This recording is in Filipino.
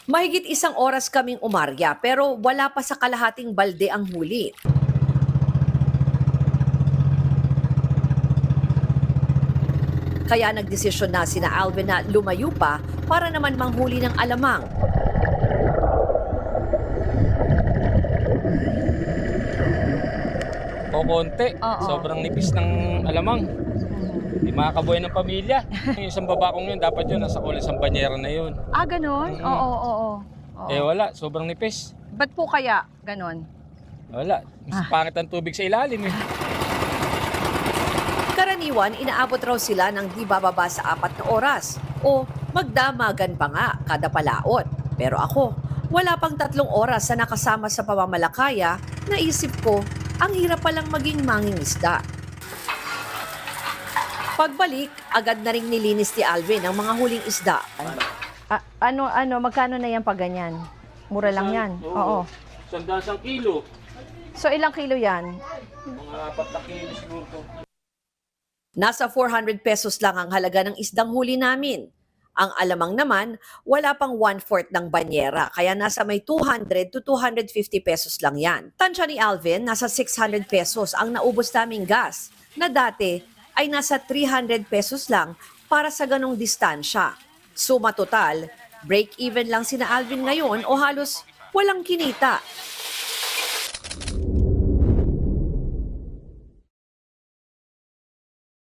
Mahigit 1 oras kaming umarya pero wala pa sa kalahating balde ang huli. Kaya nagdesisyon na sina Alvin na lumayo pa para naman manghuli ng alamang. Konti. Oo. Sobrang nipis ng alamang. Di makakabuhay ng pamilya. Yung isang babakong yun, dapat yun, nasa kulis ang banyera na yun. Ganon? Mm. Oo. Eh wala, sobrang nipis. Ba't po kaya ganon? Wala, mas pangit ang tubig sa ilalim eh. Karaniwan, inaabot raw sila ng di bababa sa 4 na oras o magdamagan pa nga kada palaot. Pero ako, wala pang 3 oras na nakasama sa pamamalakaya, naisip ko, ang hirap palang maging mangingisda. Pagbalik, agad na ring nilinis ni Alvin ang mga huling isda. Magkano na yan pag ganyan? Mura lang yan. Oo. 100 kilo. So ilang kilo yan? Mga 4 na kilo siguro to. Nasa 400 pesos lang ang halaga ng isdang huli namin. Ang alamang naman, wala pang 1/4 ng banyera, kaya nasa may 200 to 250 pesos lang yan. Tansya ni Alvin, nasa 600 pesos ang naubos naming gas, na dati ay nasa 300 pesos lang para sa ganong distansya. Suma total, break-even lang sina Alvin ngayon o halos walang kinita.